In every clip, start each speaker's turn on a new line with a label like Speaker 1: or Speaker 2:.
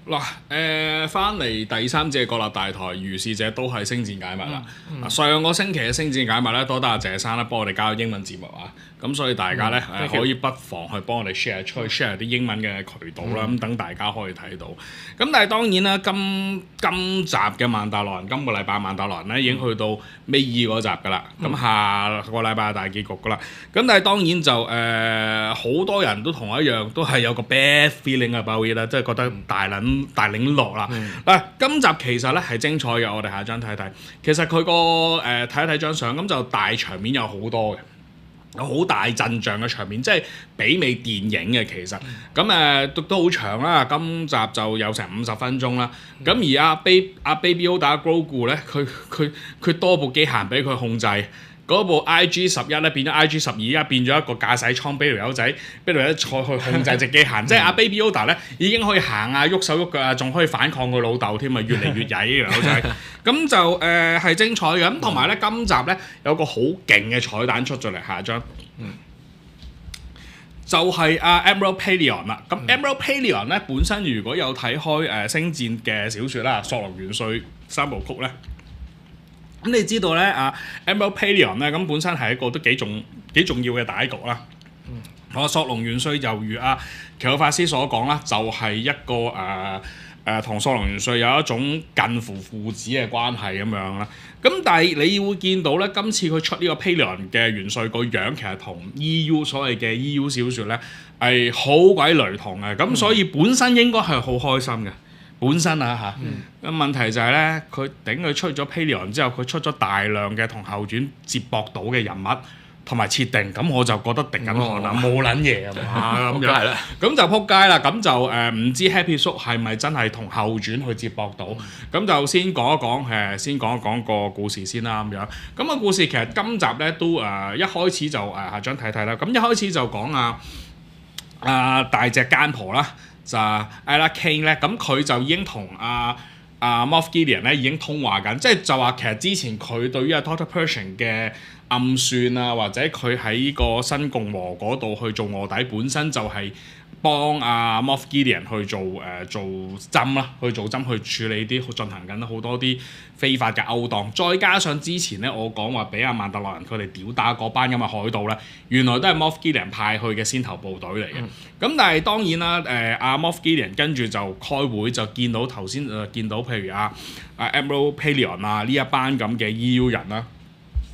Speaker 1: 嗱，翻嚟第三節嘅國立大台，如是者都係星戰解密啦。上個星期嘅星戰解密咧，多得阿謝生咧幫我哋搞英文節目啊，咁所以大家咧可以不妨去幫我哋 share 出去 share 啲英文嘅渠道啦，咁等大家可以睇到。咁但係當然啦，今集嘅曼達洛人，今個禮拜曼達洛人咧已經去到尾二嗰集㗎啦，咁下個禮拜大結局㗎啦。咁但係當然就好多人都同我一樣，都係有個 bad feeling about it 啦，即係覺得大領落啦。嗱，今集其實咧係精彩嘅，我哋下張睇睇。其實佢個睇一睇張相，咁就大場面有好多嘅。有好大陣仗嘅場面，即係媲美電影嘅其實。咁都好長啦，今集就有成50分鐘啦。咁而阿 Baby Yoda Grogu 咧，佢多部機械俾佢控制。嗰部 IG-11咧變咗 IG-12，而家變咗一個駕駛艙，俾條友仔坐去控制隻機械，即係阿 Baby Yoda 咧已經可以行啊、喐手喐腳啊，仲可以反抗佢老豆添啊，越嚟越曳呢條友仔。咁就係精彩嘅。咁同埋咧，今集咧有個好勁嘅彩蛋出咗嚟，下一張。就係Admiral Pellaeon 啦。咁Admiral Pellaeon 咧本身如果有睇開星戰嘅小説啦，《索隆元帥三部曲》咧。咁你知道咧Admiral Pellaeon 咧，咁本身係一個都幾重要嘅大局啦。索隆元帥猶如奇奧法斯所講啦，就係一個同索隆元帥有一種近乎父子嘅關係咁樣啦。咁但係你會見到咧，今次佢出呢個 Pellaeon 嘅元帥個樣，其實同 EU 所謂嘅 EU 小説咧係好鬼雷同嘅。咁所以本身應該係好開心嘅。本身咁問題就係咧，佢出咗 Pellaeon 之後，佢出咗大量嘅同後傳接駁到嘅人物同埋設定，咁我就覺得定緊汗啦，冇撚嘢啊嘛，咁樣咁就撲街啦。咁就唔知 Happy 叔係咪真係同後傳去接駁到？咁就先講一講個故事先啦，咁樣。咁個故事其實今集咧都一開始就下張睇睇啦。咁一開始就講大隻奸婆啦。就Aila Kane 咧，咁佢就已經同Moff Gideon 咧已經通話緊，就話其實之前佢對於Doctor Pershing 嘅暗算啊，或者佢喺個新共和嗰度去做臥底，本身就係幫Moff Gideon 去做針啦，去做針去處理啲進行緊好多啲非法嘅勾當，再加上之前咧我講話俾曼達洛人佢哋屌打嗰班咁嘅海盜咧，原來都係 Moff Gideon 派去嘅先頭部隊嚟嘅。咁但係當然啦，Moff Gideon 跟住就開會就見到頭先見到譬如Admiral Pellaeon 呢一班咁嘅 EU 人啦。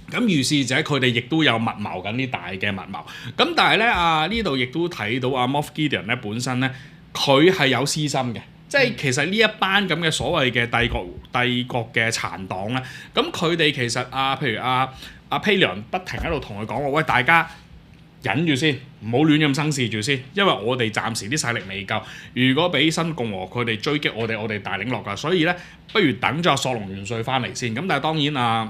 Speaker 1: 咁如是者佢哋亦都有密謀緊啲大嘅密謀，咁但係咧呢度亦都睇到Moff Gideon 咧本身咧佢係有私心嘅，即係其實呢一班咁嘅所謂嘅帝國嘅殘黨咧，咁佢哋其實譬如Pellaeon 不停喺度同佢講話，喂，大家忍住先，唔好亂咁生事住先，因為我哋暫時啲勢力未夠，如果俾新共和佢哋追擊我哋大領落㗎，所以咧不如等咗索隆元帥翻嚟先。咁但係當然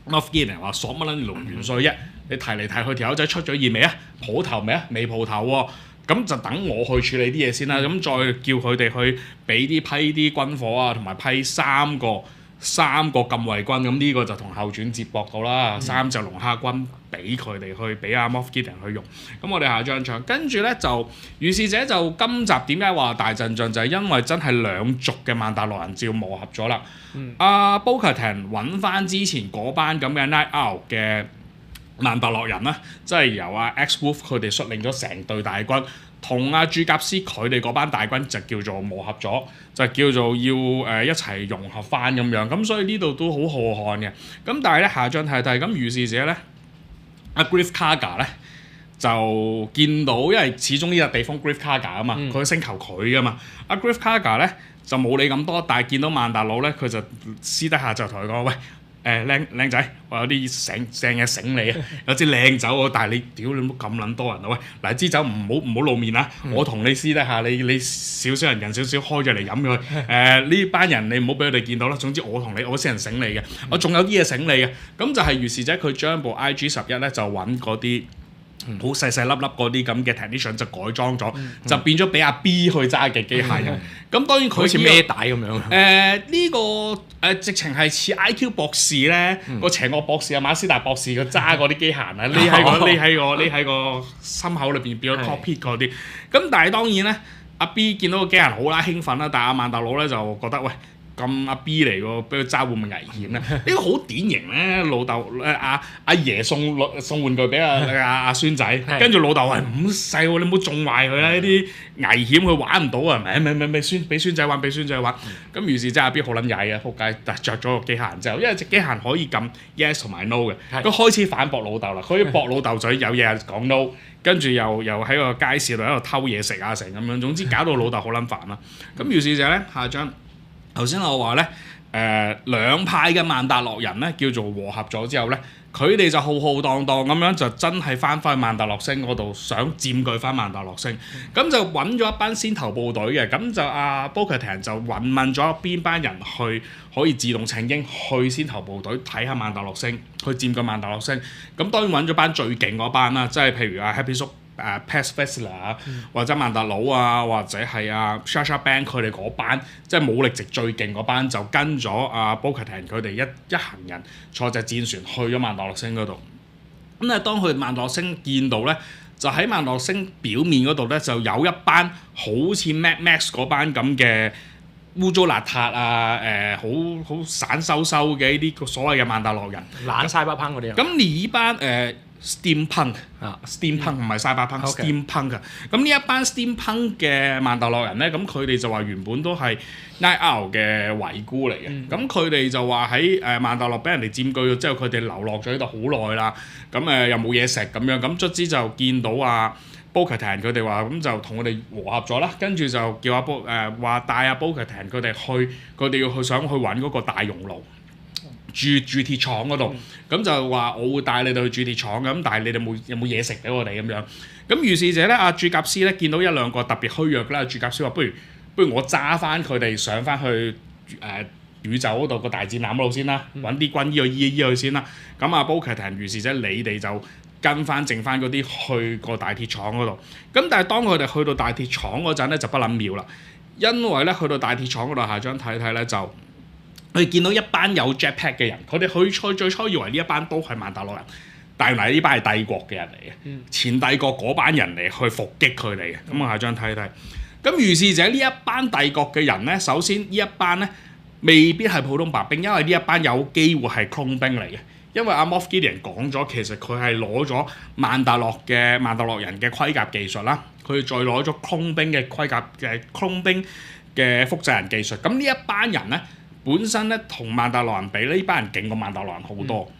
Speaker 1: Moff Gideon 話索乜撚龍元帥啫？你提嚟提去條友仔出咗現未啊？蒲頭未啊？未蒲頭喎，咁就等我去處理啲嘢先啦。咁再叫佢哋去俾批啲軍火啊，同埋批三個禁衛軍。咁呢個就同後傳接駁到啦。3隻龍蝦軍俾佢哋去俾Moff Gideon 去用。咁我哋下張場，跟住咧就如是者就今集點解話大陣仗就係因為真係兩族嘅曼達洛人照磨合咗啦。Bo-Katan 揾翻之前嗰班咁嘅 Night Owl 嘅曼達洛人啦，即係由X-Wolf 佢哋率領咗成隊大軍，同朱甲斯佢哋嗰班大軍就叫做磨合咗，就叫做要一齊融合翻咁樣。咁所以呢度都好浩瀚嘅。咁但係咧下張睇睇，咁如是者咧Greef Karga 咧就見到，因為始終呢個地方 Greef Karga 啊嘛，佢星球佢噶嘛。Greef Karga 咧就冇理咁多，但係見到曼達佬咧，佢就私底下就同佢講：喂，靚仔，我有啲正嘢醒你啊，有支靚酒喎，但係你屌你唔好咁撚多人啊！喂，嗱支酒唔好露面啊！我同你私底下你少少人少少開咗嚟飲佢。呢班人你唔好俾佢哋見到啦。總之我先人醒你嘅，我仲有啲嘢醒你嘅。咁就係如是者佢將部 IG-11咧就揾嗰啲好細細粒粒嗰啲咁嘅 technician 就改裝咗，就變咗俾阿 B 去揸嘅機械人。咁當然佢
Speaker 2: 好似孭帶咁樣。
Speaker 1: 呢個直情係似 IQ 博士咧，個邪惡博士馬斯達博士佢揸嗰啲機械啊，匿喺個心口裏邊變咗 cockpit 嗰啲。咁但係當然咧，阿 B 見到個機械人好啦興奮啦，但係阿曼達佬咧就覺得喂。咁阿 B 嚟喎，俾佢揸會唔會危險咧？呢個好典型咧，老豆阿爺送玩具俾阿孫仔，跟住老豆話唔細喎，你唔好縱壞佢啦，呢啲危險佢玩唔到啊！咪俾孫仔玩，俾孫仔玩。咁於是即係阿 B 好撚曳啊，仆街！但係着咗個機械人之後，因為隻機械人可以撳 yes 同埋 no 嘅，佢開始反駁老豆啦，佢可以駁老豆嘴，有嘢講 no， 跟住又喺個街市度喺度偷嘢食啊成咁樣，總之搞到老豆好撚煩啦。咁於是就咧下張。頭先我話咧，兩派嘅曼達洛人咧叫做和合咗之後咧，佢哋就浩浩蕩蕩咁樣就真係翻返去曼達洛星嗰度，想佔據翻曼達洛星，咁就揾咗一班先頭部隊嘅，咁就阿 Bo-Katan 就問咗邊班人去可以自動請纓去先頭部隊睇下曼達洛星，去佔據曼達洛星，咁當然揾咗班最勁嗰班啦，即係譬如阿 Happy 叔。Paz Vizsla 或者曼達佬啊，或者係Sasha Banks 佢哋嗰班，即係武力值最勁嗰班，就跟咗Bo-Katan 佢哋一行人坐隻戰船去咗曼達洛星嗰度。咁咧，當去曼達洛星見到咧，就喺曼達洛星表面嗰度咧，就有一班好似 Mad Max 嗰班咁嘅污糟邋遢啊，好散收嘅呢啲所謂嘅曼達洛人，
Speaker 2: 懶晒巴烹嗰啲。
Speaker 1: 咁呢班Steampunk 唔係cyberpunk Steampunk 啊！咁呢一班 Steampunk 嘅曼達洛人咧，咁佢哋就話原本都係 Night Owl 嘅遺孤嚟嘅，咁佢哋就話喺曼達洛俾人哋佔據咗之後，佢哋流落咗喺度好耐啦，咁又冇嘢食咁樣，咁卒之就見到Bo-Katan 佢哋話咁就同佢哋和合咗啦，跟住就叫話帶阿 Bo-Katan 佢哋去，佢哋要想去揾嗰個大熔爐。鑄鐵廠嗰度，咁就話我會帶你哋去鑄鐵廠咁，但係你哋有冇嘢食俾我哋咁樣？咁如是者咧，阿鑄甲師咧見到一兩個特別虛弱啦，鑄甲師話不如我揸翻佢哋上翻去宇宙嗰度個大戰艦嗰度先啦，揾啲軍醫去醫佢先啦。咁Bo-Katan如是者你哋就跟翻剩翻嗰啲去個大鐵廠嗰度。咁但係當佢哋去到大鐵廠嗰陣咧就不撚妙啦，因為咧去到大鐵廠嗰度，下張睇睇咧就。佢見到一班有 jetpack 嘅人，佢哋最初以為呢一班都係曼達洛人，但原來呢班係帝國嘅人嚟嘅，前帝國嗰班人嚟去伏擊佢哋嘅。咁我下張睇睇。咁如是者呢一班帝國嘅人咧，首先呢一班咧未必係普通白兵，因為呢一班有機會係 clone 兵嚟嘅。因為Moff Gideon講咗，其實佢係攞咗曼達洛人嘅盔甲技術啦，佢再攞咗 clone 兵嘅盔甲嘅 clone 兵嘅複製人技術。咁呢一班人咧。本身咧同曼達洛人比咧，呢班人勁過曼達洛人好多。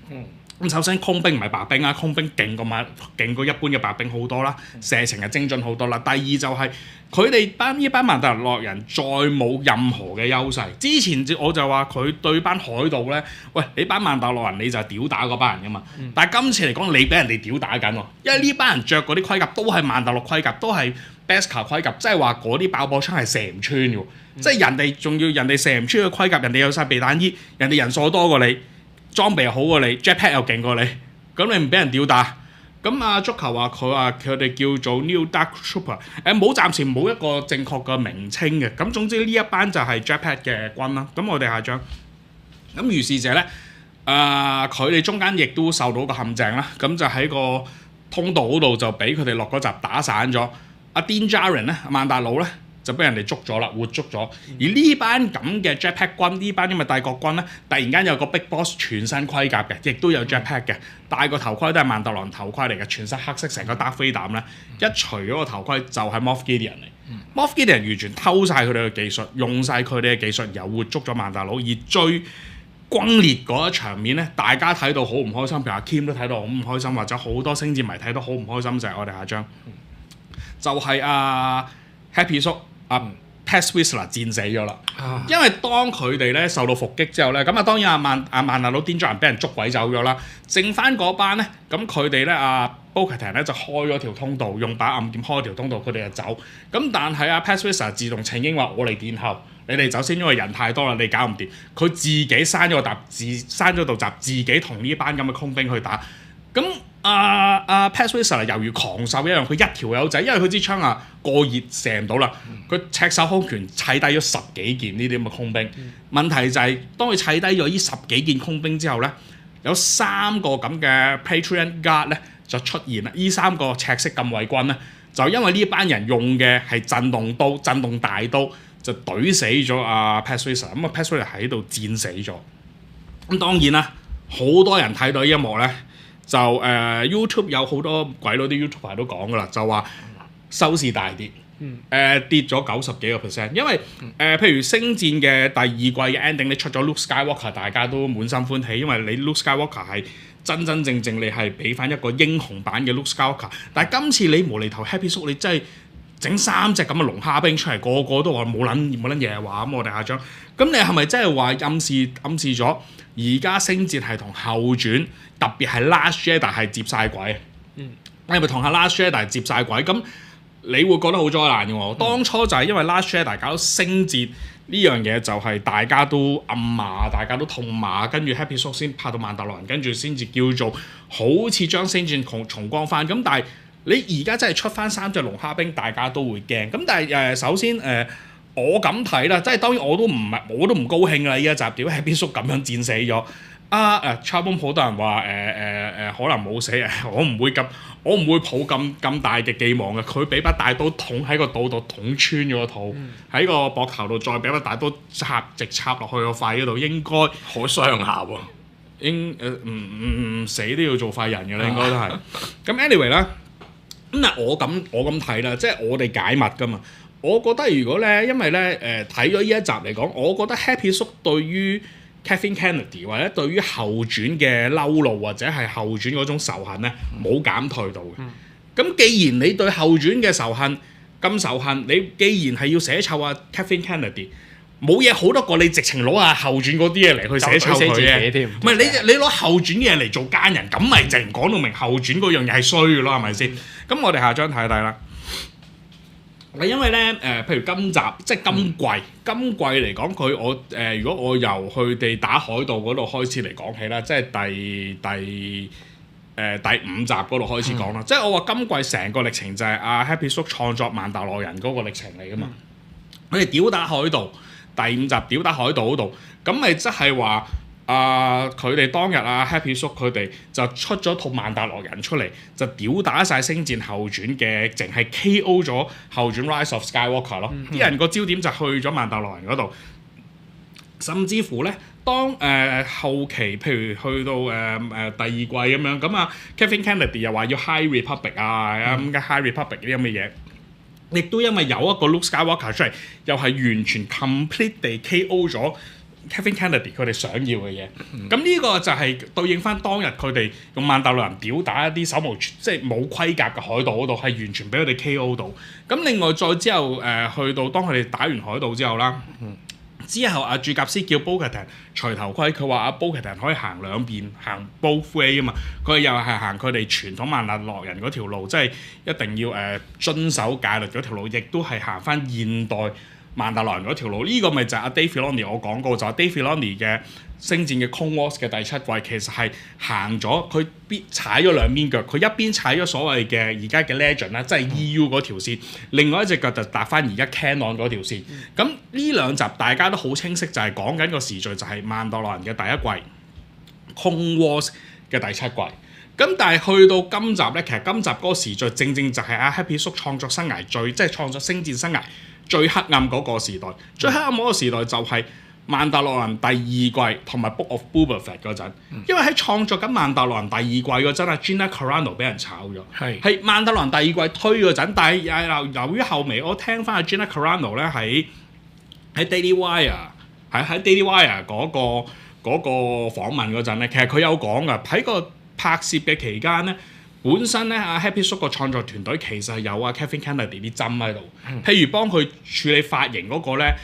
Speaker 1: 咁首先空兵唔係白兵啊，空兵勁過一般嘅白兵好多啦，射程係精準好多啦。第二就係佢哋呢班曼達洛人再冇任何嘅優勢。之前我就話佢對班海盜咧，喂你班曼達洛人你就係屌打嗰班人噶嘛。但係今次嚟講，你俾人哋屌打緊喎，因為呢班人着嗰啲盔甲都係曼達洛盔甲，都係 Beskar 盔甲，即係話嗰啲爆破槍係射唔穿嘅。即係人哋仲要人哋射唔穿嘅盔甲，人哋有晒避彈衣，人哋人數多過你，裝備又好過你 ，jetpack 又勁過你，咁你唔俾人吊打？咁足球話佢哋叫做 New Dark Trooper， 暫時冇一個正確嘅名稱嘅。咁總之呢一班就係 jetpack 嘅軍啦。咁我哋下張。咁如是者咧，佢哋中間亦都受到個陷阱啦。咁就喺個通道嗰度就俾佢哋落嗰集打散咗。阿 Din Djarin 咧，曼達佬咧。就俾人哋捉咗啦，活捉咗。而呢班咁嘅 jetpack 軍，呢班因為帝國軍咧，突然間有個 Big Boss 全身盔甲嘅，亦都有 jetpack 嘅，戴個頭盔都係曼達洛人頭盔嚟嘅，全身黑色，成個 Darth Vader咧，一除咗個頭盔就係 Moff Gideon 嚟。Moff Gideon 完全偷晒佢哋嘅技術，用晒佢哋嘅技術，又活捉咗曼達佬。而最轟烈嗰一場面咧，大家睇到好唔開心，譬如阿 Kim 都睇到好唔開心，或者好多星戰迷睇到好唔開心，就係我哋下張，就係Happy 叔。Paz Vizsla 戰死咗啦，因為當佢哋咧受到伏擊之後咧，咁當然阿曼達佬 Din Djarin 俾人捉鬼走咗啦，剩翻嗰班咧，咁佢哋咧Bo-Katan 咧就開咗條通道，用把暗劍開條通道，佢哋就走。咁但係Paz Vizsla 自動請纓話：我嚟殿後，你哋走先，因為人太多啦，你搞唔掂。佢自己閂咗道閘，自己同呢班咁嘅空兵去打。咁Paz Vizsla 猶如狂獸一樣，佢一條友仔，因為佢支槍過熱射唔到啦，佢赤手空拳砌低咗10幾件呢啲咁嘅空兵。問題就係、當佢砌低咗呢10幾件空兵之後咧，有3個咁嘅 Praetorian Guard 咧就出現啦。呢3個赤色禁衛軍咧就因為呢班人用嘅係震動刀、震動大刀，就懟死咗阿 Pat Swayze， 咁啊 Pat Swayze 喺度戰死咗。咁當然啦，好多人睇到呢一幕咧，就YouTube 有好多鬼佬啲 YouTuber 都講噶啦，就話收視大跌。跌咗90幾個%，因為譬如星戰嘅第二季嘅 ending，你出咗 Luke Skywalker， 大家都滿心歡喜，因為你 Luke Skywalker 係真真正正你係俾翻一個英雄版嘅 Luke Skywalker， 但係今次你無厘頭 Happy 叔，你真係整3隻咁嘅龍蝦兵出嚟，個個都話冇撚嘢話，咁我哋下張，咁你係咪真係話暗示咗而家星戰係同後傳，特別係 Last Jedi 係接晒軌？你係咪同下 Last Jedi 接晒軌？咁你會覺得好災難嘅喎。當初就係因為 Last Jedi 搞到星戰呢樣嘢，就係大家都暗罵，大家都痛罵，跟住 Happy 叔先拍到曼達洛人，跟住先至叫做好似將星戰重光翻。咁但係你而家真係出翻3隻龍蝦兵，大家都會驚。咁但係首先我咁睇啦，即係當然我都唔高興啦。呢一集屌 Happy 叔咁樣戰死咗。Charbon 好多人話可能冇死，我唔會抱咁大嘅寄望嘅。佢俾把大刀捅喺個肚度，捅穿咗個肚，喺個膊頭度再俾把大刀直插落去個肺嗰度，應該
Speaker 2: 好傷下喎。
Speaker 1: 唔死都要做廢人嘅啦，應該都係。咁 anyway 啦，咁啊我咁睇啦，即係我哋解密噶嘛。我覺得如果咧，因為咧睇咗呢一集嚟講，我覺得 Happy 叔對於Kathleen Kennedy 或者對於後傳嘅嬲怒或者係後傳嗰種仇恨咧，冇減退到嘅。咁既然你對後傳嘅仇恨咁仇恨，你既然係要寫臭啊 Kathleen Kennedy， 冇嘢好得過你直情攞下後傳嗰啲嘢嚟去寫臭佢嘅。唔係你攞後傳嘅嘢嚟做奸人，咁咪直情講到明後傳嗰樣嘢係衰嘅咯，係咪先？咁我哋下張睇睇啦。因為咧譬如今集即係今季嚟講，如果我由佢哋打海盜嗰度開始嚟講起啦，即係第5集嗰度開始講啦。即係我話今季成個歷程就係阿 Happy 叔創作曼達洛人嗰個歷程嚟噶嘛。佢哋屌打海盜第5集屌打海盜嗰度，咁咪即係話。佢哋當日Happy 叔佢哋就出咗套曼達洛人出嚟，就屌打晒星戰後傳嘅，淨係 KO 咗後傳 Rise of Skywalker 咯。啲人個焦點就去咗曼達洛人嗰度，甚至乎咧，當後期譬如去到第2季咁樣，咁Kathleen Kennedy 又話要 High Republic 咁嘅 High Republic 啲咁嘅嘢，亦都因為有一個 Luke Skywalker 出嚟，又係完全 complete 地 KO 咗Kathleen Kennedy 佢哋想要嘅嘢，咁呢個就係對應翻當日佢哋用曼達洛人屌打一啲手無即係冇規格嘅海盜嗰度，係完全俾佢哋 KO 到。咁另外再之後去到當佢哋打完海盜之後啦，之後賈甲斯叫 Bo-Katan 除頭盔，佢話Bo-Katan 可以行兩邊，行 both way 啊嘛。佢又係行佢哋傳統曼達洛人嗰條路，即係一定要遵守戒律嗰條路，亦都係行翻現代曼達洛人嗰條路。呢個咪就係Dave Filoni我講過，就係Dave Filoni嘅星戰嘅 Clone Wars 嘅第7季，其實係行咗佢踩咗兩邊腳，佢一邊踩咗所謂嘅而家嘅 Legend 啦，即係 EU 嗰條線，另外一隻腳就搭翻而家 Canon 嗰條線。咁呢兩集大家都好清晰，就係講緊個時序就係曼達洛人嘅第1季 Clone Wars 嘅第7季。咁但係去到今集咧，其實今集嗰個時序正正就係Happy 叔創作生涯即係創作星戰生涯最黑暗嗰個時代。最黑暗嗰個時代就係曼達洛人第2季同埋 Book of Boba Fett 嗰陣，因為喺創作緊曼達洛人第2季嗰陣Gina Carano 俾人炒咗，係曼達洛人第2季推嗰陣，但係由於後尾我聽翻Gina Carano 咧喺 Daily Wire 喺 Daily Wire 嗰個訪問嗰陣咧，其實佢有講噶，喺個拍攝嘅期間咧，本身咧Happy 叔個創作團隊其實係有Kathleen Kennedy 啲針喺度，譬如幫佢處理髮型嗰個咧。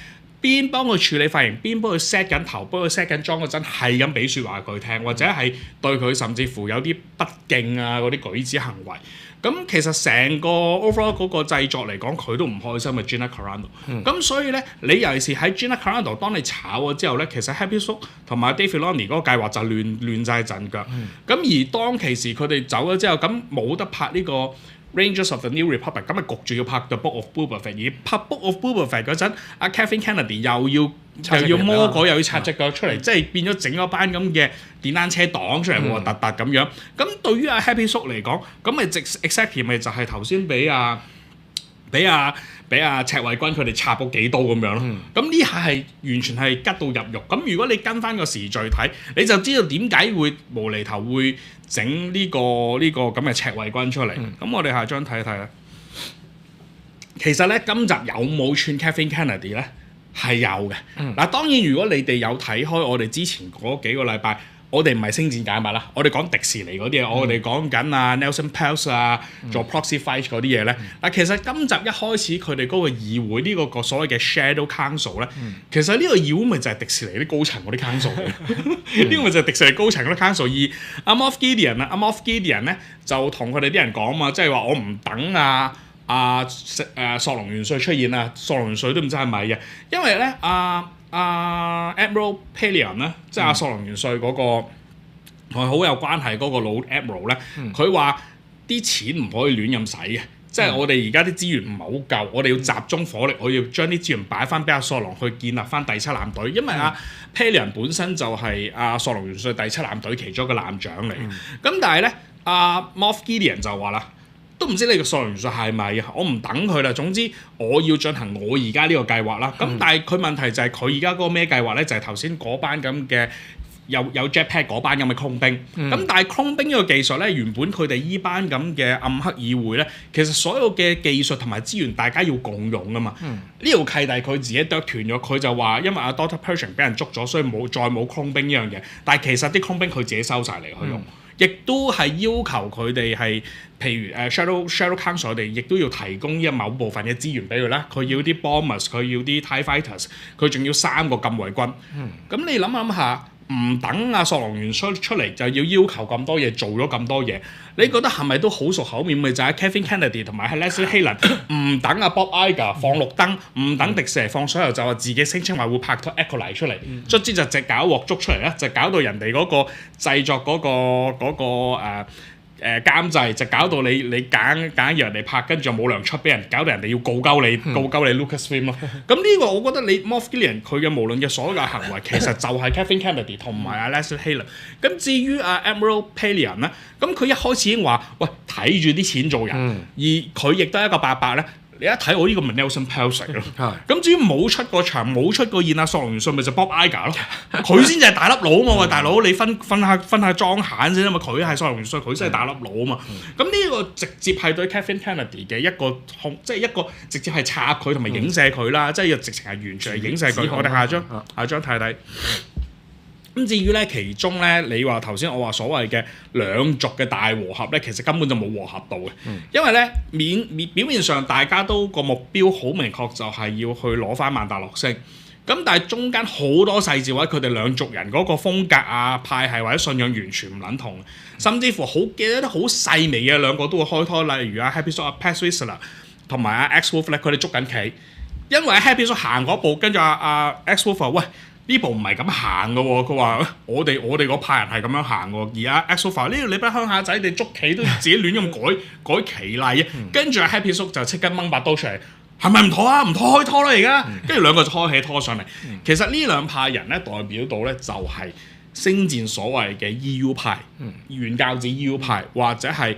Speaker 1: 邊幫佢處理髮型，邊幫佢 set 緊頭，幫佢 set 緊妝嗰陣，係咁俾説話佢聽，或者係對佢甚至乎有啲不敬嗰啲舉止行為。咁其實成個 overall 嗰個製作嚟講，佢都唔開心嘅 Gina Carano。咁所以咧，你尤其是喺 Gina Carano 當你炒咗之後咧，其實 Happy 叔同埋 Dave Filoni 嗰個計劃就亂晒陣腳。咁而當其時佢哋走咗之後，咁冇得拍呢個Rangers of the New Republic， 咁咪焗住要拍 The Book of Boba Fett， 而拍 Book of Boba Fett 嗰陣Kathleen Kennedy 又要魔改，又要插隻腳出嚟，即係變咗整咗班咁嘅電單車黨出嚟，核突突咁樣。咁對於Happy 叔嚟講，咁咪exactly 咪就係頭先俾俾阿赤衛軍佢哋插咗幾刀咁樣咯。咁呢下係完全係吉到入肉。咁如果你跟翻個時序睇，你就知道點解會無厘頭會整呢個咁嘅赤衛軍出嚟。咁我哋下張睇一睇啦。其實咧，今集有冇串 Kathleen Kennedy 咧？係有嘅。嗱，當然如果你哋有睇開我哋之前嗰幾個禮拜。我哋唔係星戰解密啦，我哋講迪士尼嗰啲嘢，我哋講緊啊 Nelson Peltz 啊，做 Proxy Fight 嗰啲嘢咧。嗱，其實今集一開始佢哋嗰個議會呢個所謂嘅 Shadow Council 咧，其實呢個議會咪就係迪士尼啲高層嗰啲 council 嚟，呢個咪就係迪士尼高層嗰啲 council。而阿 Moff Gideon 咧就同佢哋啲人講嘛，即係話我唔等索隆元帥出現啊，索隆元帥都唔知係咪嘅，因為咧Admiral Pellaeon 咧，即係阿索隆元帥嗰個同佢好有關係嗰個老 Admiral 咧，佢話啲錢唔可以亂咁使嘅，即係我哋而家啲資源唔係好夠，我哋要集中火力，我要將啲資源擺翻俾阿索隆去建立翻第七艦隊，因為阿 Pellaeon 本身就係阿索隆元帥第七艦隊其中一個艦長嚟，咁但係咧阿 Moff Gideon 就話啦。都唔知你個索隆元帥係咪啊？我唔等佢啦。總之我要進行我而家呢個計劃啦。咁但係佢問題就係佢而家嗰個咩計劃咧？就係頭先嗰班咁嘅有 jetpack 嗰班咁嘅空兵。咁但係空兵呢個技術咧，原本佢哋依班咁嘅暗黑議會咧，其實所有嘅技術同埋資源大家要共用噶嘛。呢條契弟佢自己剁斷咗，佢就話因為阿 Dr. Pershing 俾人捉咗，所以再冇空兵呢樣嘢。但係其實啲空兵佢自己收晒嚟去用。亦都係要求佢哋係，譬如Shadow Council 我哋亦都要提供一某部分嘅資源俾佢啦。佢要啲 bombers， 佢要啲 TIE fighters， 佢仲要3個禁衛軍。咁你諗下，唔等阿索隆元帥出嚟就要求咁多嘢，做咗咁多嘢，你覺得係咪都好熟口面？咪就係 Kathleen Kennedy 同埋 Leslie Helen 唔等阿 Bob Iger 放綠燈，唔等迪士尼放水喉，就話自己聲稱話會拍拖 Acolyte 出嚟，卒之就隻搞鑊捉出嚟啦，就搞到人哋嗰個製作嗰個監製，就搞到你揀要人哋拍，跟住又冇糧出俾人，搞到人哋要告鳩你 Lucasfilm 咯。咁呢個我覺得你 Moff Gideon 佢嘅無論嘅所有嘅行為，其實就係 Kathleen Kennedy 同埋阿 Leslie Helen。咁至於阿 Admiral Pellaeon 咧，咁佢一開始已經話：喂，睇住啲錢做人，而佢亦都係一個伯伯咧。你一睇我呢個咪 Nelson Peltz 咯，咁至於冇出過場冇出過現啊索隆元帥咪就 Bob Iger 咯，佢先至係大粒佬啊嘛！喂，大佬你分下裝閒先啊嘛，佢係索隆元帥，佢先係大粒佬啊嘛！咁呢個直接係對 Kathleen Kennedy 嘅一個即係一個直接係插佢同埋影射佢啦，即係直情係完全係影射佢。我哋下張睇睇。咁至於咧，其中咧，你話頭先我話所謂嘅兩族嘅大和合咧，其實根本就冇和合到嘅，因為咧表面上大家都個目標好明確，就係要去攞翻曼達洛星。咁但係中間好多細節或者佢哋兩族人嗰個風格啊、派系或者信仰完全唔撚同，甚至乎好記得好細微嘅兩個都會開拖，例如阿 Happy Salt 阿 Pat Whistler 同埋阿 X Wolf 咧，佢哋捉緊棋，因為 Happy Salt 行嗰步，跟住阿 X Wolf 話：喂，呢步唔係咁行嘅喎，佢話我哋嗰派人係咁樣行喎，而阿 X Wolf 話：呢度你班鄉下仔，你捉棋都自己亂咁改棋例啊！跟住阿 Happy Salt 就即刻掹把刀出嚟，係咪唔妥啊？唔妥開拖啦而家，跟住兩個就開起拖上嚟。其實呢兩派人咧代表到咧就係星戰所謂嘅 EU 派、原教旨 EU 派，或者係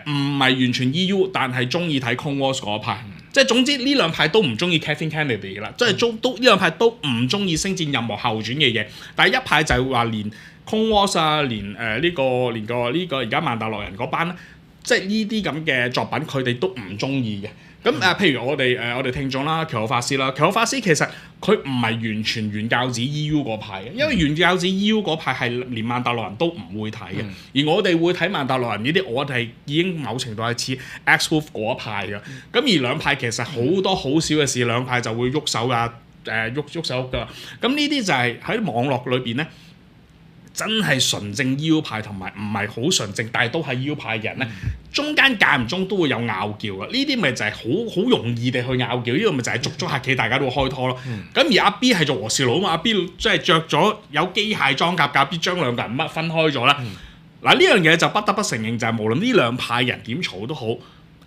Speaker 1: 唔係完全 EU， 但係中意睇 Clone Wars 嗰一派。即係總之呢兩派都唔中意 Kathleen Kennedy 啦，即係都呢兩派都唔中意星戰任何後傳嘅嘢。但係一派就係話連 Clone Wars 啊，連呢個而家曼達洛人嗰班咧，即係呢啲咁嘅作品佢哋都唔中意嘅。咁譬如我哋聽眾啦，喬法斯啦，喬法斯其實佢唔係完全原教旨 EU 嗰派嘅，因為原教旨 EU 嗰派係連曼達洛人都唔會睇嘅，而我哋會睇曼達洛人呢啲，我哋已經某程度係似 X Wolf 嗰一派嘅。咁而兩派其實好多好少嘅事，兩派就會喐手啊，喐手㗎。咁呢啲就係喺網絡裏邊咧，真係純正 EU 派同埋唔係好純正，但係都係 EU 派嘅人咧，中間間唔中都會有拗撬嘅。呢啲咪就係好容易地去拗撬，呢個咪就係捉下棋，大家都會開拖咯。咁而阿 B 係做和事佬啊嘛，阿 B 即係着咗有機械裝甲，阿 B 將兩個人分開咗啦。嗱呢樣嘢就不得不承認就係無論呢兩派人點嘈都好，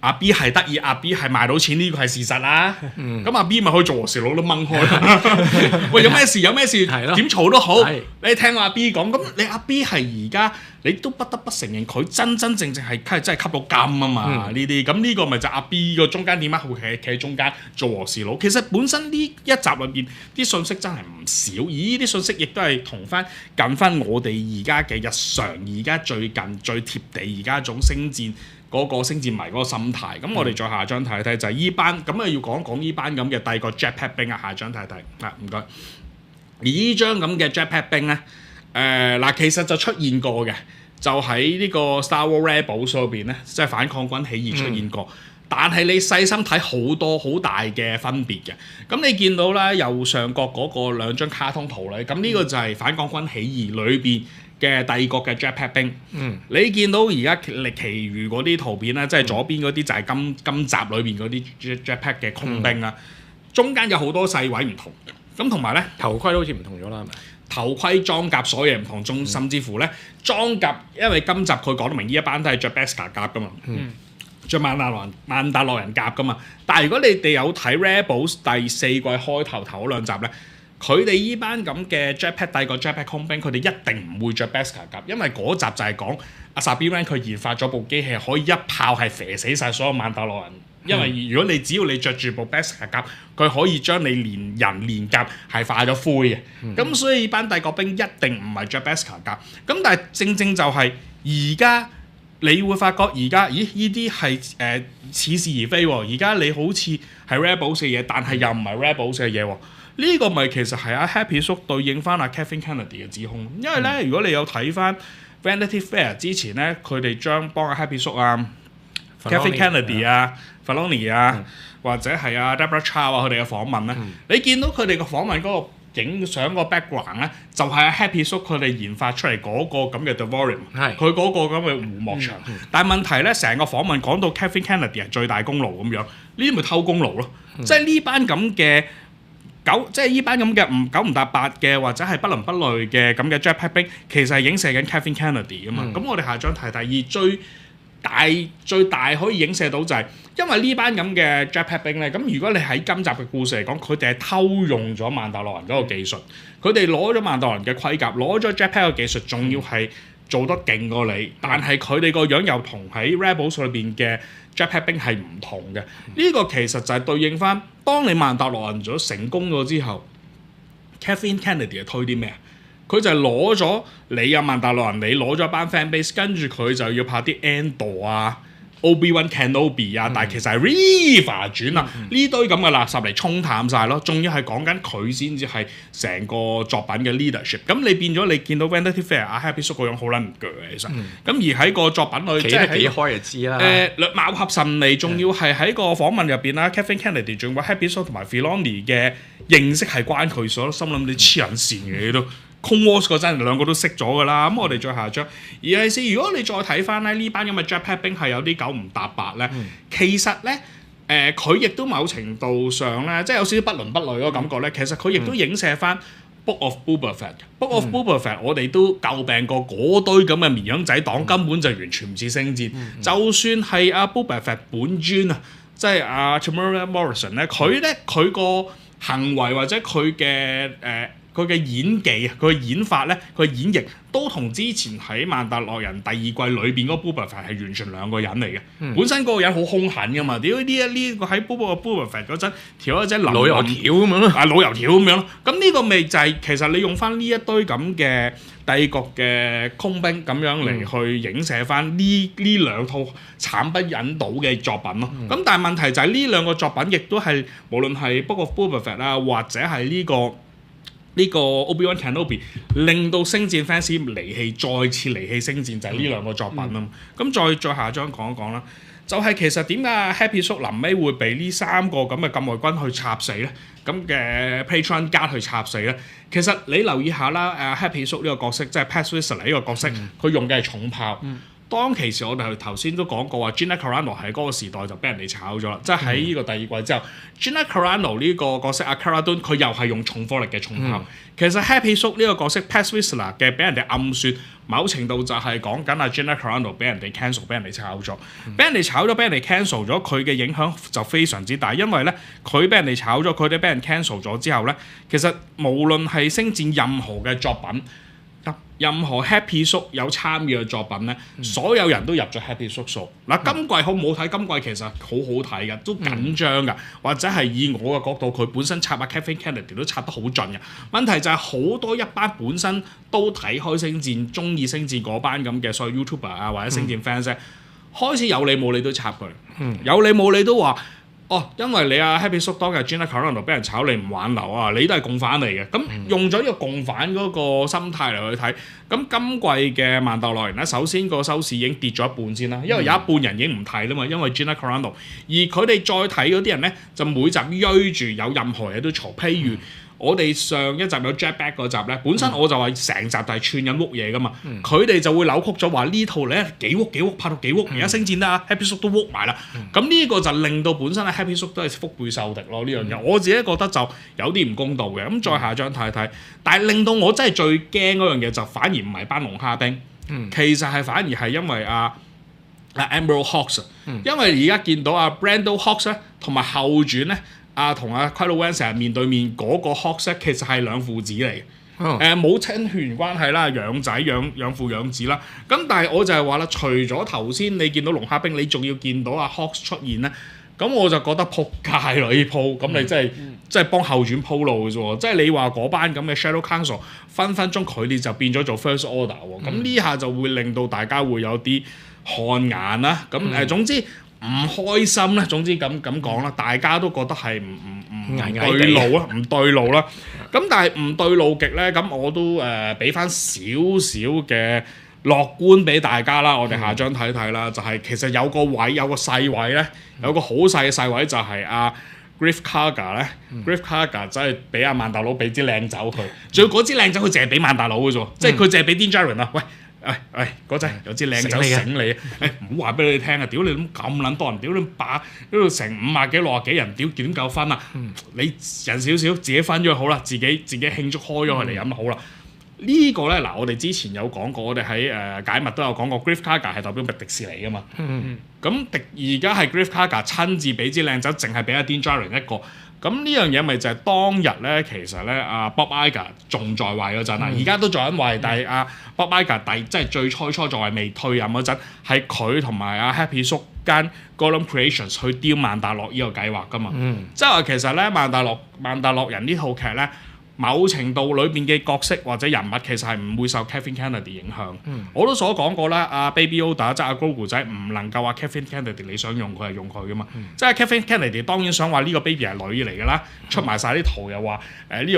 Speaker 1: 阿 B 係得意，阿 B 係賣到錢，呢個係事實啦。咁阿 B 咪可以做和事佬都掹開。喂，有咩事點嘈都好，你聽阿 B 講，咁你阿 B 係而家你都不得不承認佢真正係真係吸到金啊嘛呢啲。咁呢個咪就阿 B 個中間點解會企喺中間做和事佬？其實本身呢一集裏邊啲信息真係唔少，而呢啲信息亦都係同近翻我哋而家嘅日常，而家最近最貼地而家一種星戰。嗰個星戰迷嗰個心態，咁我哋再下張睇睇就係依班，咁啊要講一講依班咁嘅帝國 Jetpack 兵啊，下張睇睇啊，唔該。而依張咁嘅 Jetpack 兵咧，嗱其實就出現過嘅，就喺呢個 Star Wars Rebels 裏邊咧，即係反抗軍起義出現過。但係你細心睇好多好大嘅分別嘅，咁你見到啦右上角嗰個兩張卡通圖咧，咁呢個就係反抗軍起義裏邊嘅帝國嘅 Jetpack 兵。你見到而家其餘嗰啲圖片咧，即係左邊嗰啲就係今集裏邊嗰啲 Jetpack 嘅空兵啦，中間有好多細位唔同嘅，咁同埋咧
Speaker 2: 頭盔都好似唔同咗啦，係咪？
Speaker 1: 頭盔裝甲所有唔同，甚至乎咧裝甲，因為今集佢講得明呢一班都係着 Beskar 甲噶嘛。着曼達洛人甲噶嘛，但係如果你哋有睇 Rebels 第四季開頭兩集咧，佢哋依班咁嘅 Jetpack 帝國 Jetpack 空兵，佢哋一定唔會着 Beskar 甲，因為嗰集就係講阿 Sabian 佢研發咗部機器可以一炮係射死晒所有曼達洛人，因為如果你只要你着住部 Beskar 甲，佢可以將你連人連甲係化咗灰嘅，咁所以班帝國兵一定唔係着 Beskar 甲，咁但係正就係而家。你會發覺而家，呢啲係似是而非喎。而家你好似係 Rebels 嘅嘢，但係又唔係 Rebels 嘅嘢喎。呢個咪其實係阿 Happy 叔對應翻阿 Kathleen Kennedy 嘅指控。因為咧，如果你有睇翻 Vanity Fair 之前咧，佢哋幫阿 Happy 叔啊、Kathleen Kennedy 啊、Filoni 啊，或者係阿 Deborah Chow 啊佢哋嘅訪問咧，你見到佢哋嘅訪問嗰個影相個 background 咧，就係阿 Happy 叔佢哋研發出嚟嗰個咁嘅 Devorim， 佢嗰個咁嘅護幕牆。但係問題咧，成個訪問講到 Kathleen Kennedy 係最大功勞咁樣，呢啲咪偷功勞咯？即係呢班咁嘅即係呢班咁嘅九唔搭八嘅，或者係不倫不類嘅咁嘅 Jetpack 兵，其實係影射緊 Kathleen Kennedy 噶嘛。咁我哋下張睇第二最大可以影射到就係，因為呢班咁嘅 Jetpack 兵咧，咁如果你喺今集嘅故事嚟講，佢哋係偷用咗曼達洛人嗰個技術，佢哋攞咗曼達洛人嘅盔甲，攞咗 Jetpack 嘅技術，仲要係做得勁過你，但係佢哋個樣又同喺 Rebels 裏邊嘅 Jetpack 兵係唔同嘅。呢個其實就係對應翻，當你曼達洛人咗成功咗之後 ，Kathleen Kennedy 係推啲咩啊？佢就係攞咗你啊曼達洛人，你攞咗班 fan base， 跟住佢就要拍啲 Andor 啊、Obi-Wan Kenobi 啊，但係其實係 Riva 轉啊，呢堆咁嘅垃圾嚟沖淡晒咯，仲要係講緊佢先至係成個作品嘅 leadership。咁你變咗你見到 Vanity Fair 阿 Happy 叔個樣好撚唔鋸嘅其實，咁而喺個作品裏
Speaker 2: 企得幾開就知啦。
Speaker 1: 貌合神離，仲要係喺個訪問入邊啦 Kathleen Kennedy 仲話 Happy 叔同埋 Filoni 嘅認識係關佢所，心諗你黐撚線嘅你都。Clone Wars 嗰陣兩個都識咗㗎啦，咁我哋再下張。而係如果你再睇翻咧呢班咁嘅 Jetpack 兵係有啲九唔搭八咧，其實咧佢亦都某程度上咧，即係有少少不倫不類嗰個感覺咧。其實佢亦都影射翻 Book of Boba Fett。Book of Boba Fett 我哋都詬病過嗰堆咁嘅綿羊仔黨根本就完全唔似星戰。就算係阿 Boba Fett 本尊啊，即係阿 Temuera Morrison 咧，佢個行為或者佢嘅佢嘅演技啊，佢嘅演法咧，佢嘅演繹都同之前喺曼達洛人第二季裏邊嗰個 Boba Fett 係完全兩個人嚟嘅。本身嗰個人好兇狠噶嘛，屌呢個喺 Boba Fett 嗰陣調一隻老油條咁樣咯，老油條咁樣咯。咁呢個咪就係其實你用翻呢一堆咁嘅帝國嘅空兵咁樣嚟去影射翻呢兩套慘不忍睹嘅作品咯。咁但係問題就係呢兩個作品亦都係無論係 Book of Boba Fett 啊，或者係呢個 Obi-Wan Kenobi 令到星戰 fans 離棄，再次離棄星戰就係呢兩個作品啊。咁再下張講一講啦，就係其實點解 Happy 叔臨尾會被呢三個咁嘅禁衛軍去插死咧？咁嘅 Patron 加去插死咧？其實你留意下啦，Happy 叔呢個角色即係 Pat Switzer 呢個角色，佢用嘅係重炮。當其時我哋頭先都講過話 Gina Carano 喺嗰個時代就俾人哋炒咗啦，即係喺呢個第二季之後、Gina Carano 呢個角色阿 Cara Dune 佢又係用重火力嘅重炮。其實 Happy 叔呢個角色 Pat Whistler 嘅俾人哋暗算，某程度就係講緊阿 Gina Carano 俾人哋 cancel， 俾人哋炒咗，俾人哋炒咗，俾人哋 cancel 咗，佢嘅影響就非常之大，因為咧佢俾人哋炒咗，佢哋俾人 cancel 咗之後咧，其實無論係星戰任何嘅作品。任何 Happy 叔有參與嘅作品咧，所有人都入咗 Happy 叔數。嗱，今季好唔好睇？今季其實好好睇嘅，都緊張㗎，或者係以我嘅角度，佢本身插阿 Kevin Kennedy 都插得好盡嘅。問題就係好多一班本身都睇開星戰、中意星戰嗰班咁嘅所謂 YouTuber 啊或者星戰 fans 開始有理冇理都插佢，有理冇理都話。因為你阿 Happy 叔當日 Gina Carano 俾人炒，你唔挽留啊，你都係共犯嚟嘅。咁用咗呢個共犯嗰個心態嚟去睇，咁今季嘅曼達洛人咧，首先個收視已經跌咗一半先啦，因為有一半人已經唔睇啦嘛，因為 Gina Carano， 而佢哋再睇嗰啲人咧，就每集追住有任何嘢都嘈，譬如。我哋上一集有 Jack Back 嗰集咧，本身我就話成集就係串緊屋嘢噶嘛，佢哋就會扭曲咗話呢套咧幾屋拍到幾屋，而家星戰啦 Happy 叔都屋埋啦，咁呢個就令到本身咧 Happy 叔都係腹背受敵咯呢樣嘢，我自己覺得就有啲唔公道嘅。咁再下張睇睇，但係令到我真係最驚嗰樣嘢就反而唔係班龍蝦兵，其實係反而係因為Admiral Hawks，因為而家見到Brandon Hawks 咧同埋後傳咧。同阿 Kylo Ren 成日面對面嗰個 Hawks 其實係兩父子嚟嘅，冇親血緣關係啦，養仔養父養子啦。咁但係我就係話啦，除咗頭先你見到龍蝦兵，你仲要見到阿 Hawks 出現咧，咁我就覺得撲街啦呢鋪，咁你真係幫後傳鋪路嘅啫喎，即係你話嗰班咁嘅 Shadow Council 分鐘佢哋就變咗做 First Order 喎，咁呢下就會令到大家會有啲汗顏啦。咁總之。唔開心咧，總之咁講啦，大家都覺得係唔對路啊，唔對路啦。咁但係唔對路極咧，咁我都俾翻少少嘅樂觀俾大家啦。我哋下張睇睇啦，就係其實有個位有個細位咧，有個好細嘅細位就係Greef Karga 咧，Greef Karga 真係俾阿曼達佬俾支靚酒佢，仲要嗰支靚酒佢淨係俾曼達佬嘅啫，即係佢淨係俾 Din Djarin 啊，喂。嗰陣有支靚酒醒你，唔好話俾你聽啊！屌你咁撚多人，屌你呢度成50幾60幾人，屌點夠分啊？你人少少，自己分咗好啦，自己慶祝開咗佢嚟飲好啦。呢個咧嗱，我哋之前有講過，我哋喺解密都有講過 Greef Karga 係代表迪士尼噶嘛。咁而家係 Greef Karga 親自俾支靚酒，淨係俾阿 Din Djarin 一個。咁呢樣嘢咪就係當日咧，其實咧Bob Iger 仲在位嗰陣而家都在緊位，但係Bob Iger 即係最初在位未退任嗰陣，係佢同埋Happy 叔間 Gollum Creations 去雕曼達洛呢個計劃噶嘛。即係話其實咧曼達洛人呢套劇咧。某程度裏邊嘅角色或者人物其實係唔會受 Kevin Kennedy 影響。我都所講過啦，Baby Yoda 即係Grogu仔唔能夠話 Kevin Kennedy 你想用佢係用佢噶嘛。即係 Kevin Kennedy 當然想話呢個 baby 係女嚟㗎啦，出埋晒啲圖又話呢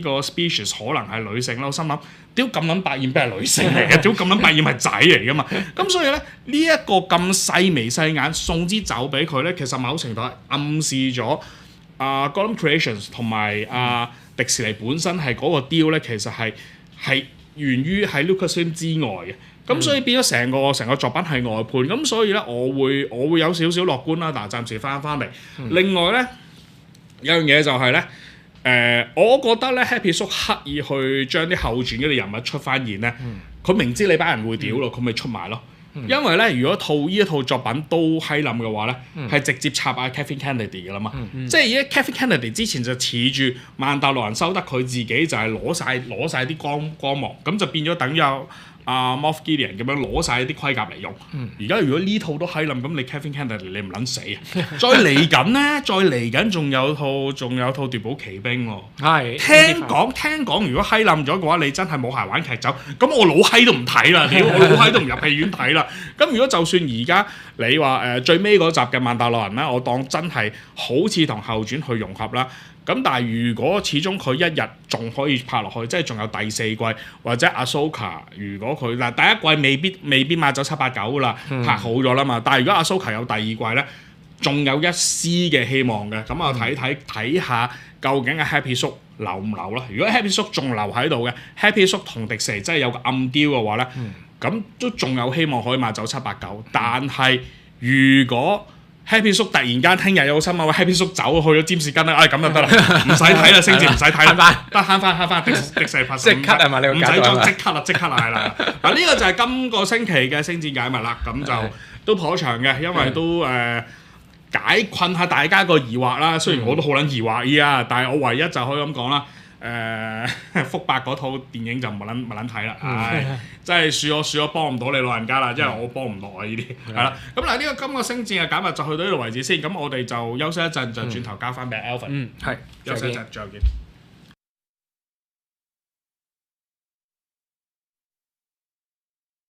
Speaker 1: 個 species 可能係女性啦。我心諗屌咁撚百厭，邊係女性嚟嘅？屌咁撚百厭係仔嚟㗎嘛？咁所以咧呢一個咁細眉細眼送支酒俾佢咧，其實某程度係暗示咗Gollum Creations 同埋迪士尼本身係嗰個 deal 咧，其實係源於喺 Lucasfilm 之外嘅，咁所以變咗成個作品係外判，咁所以咧我會有少少樂觀啦，但係暫時翻嚟。另外咧有樣嘢就係咧，我覺得咧 Happy 叔刻意去將啲後傳嗰啲人物出翻現咧，佢明知你班人會屌咯，佢咪出埋咯。因為咧，如果呢一套作品都閪冧嘅話咧，係直接插Kevin Kennedy 嘅啦嘛。即係而家 Kevin Kennedy 之前就恃住曼達洛人收得佢自己就係攞晒啲光芒，咁就變咗等於有Moff Gideon 咁樣攞晒啲盔甲嚟用。而家如果呢套都閪冧，咁你 Kevin Kennedy 你唔撚死啊？再嚟緊仲有套奪寶奇兵喎。係聽講，如果閪冧咗嘅話，你真係冇鞋玩劇走，咁我老閪都唔睇啦，我老閪都唔入戲院睇啦。咁如果就算而家你話最尾嗰集嘅曼達洛人咧，我當真係好似同後傳去融合啦。咁但係如果始終佢一日仲可以拍落去，即係仲有第4季或者 Ahsoka， 如果佢嗱第一季未必買走7、8、9啦，拍好咗啦嘛。但係如果 Ahsoka 有第2季咧，仲有一絲嘅希望嘅。咁啊睇下究竟Happy 叔留唔留啦？如果 Happy 叔仲留喺度嘅，Happy 叔同迪士尼真係有個暗雕嘅話咧。咁都仲有希望可以買走789，但係如果 Happy 叔突然間聽日有個新聞話 Happy 叔走去咗占士根啦，咁就得啦，唔使睇啦，星戰唔使睇啦，得慳翻的4%，
Speaker 2: 即刻係嘛？你
Speaker 1: 唔使裝即刻啦，係啦。嗱呢個就係今個星期嘅星戰解密啦，咁就都頗長嘅，因為都解困下大家個疑惑啦。雖然我都好撚疑惑依家，但係我唯一就可以咁講啦。福伯嗰套電影就唔撚睇啦，真係恕我幫唔到你老人家啦，因為我幫唔落啊呢啲，係啦。咁嗱呢個今個星戰嘅解密就去到呢度為止先，咁我哋就休息一陣，就轉頭交翻俾 Alvin。
Speaker 2: 係，
Speaker 1: 休息一陣，再見。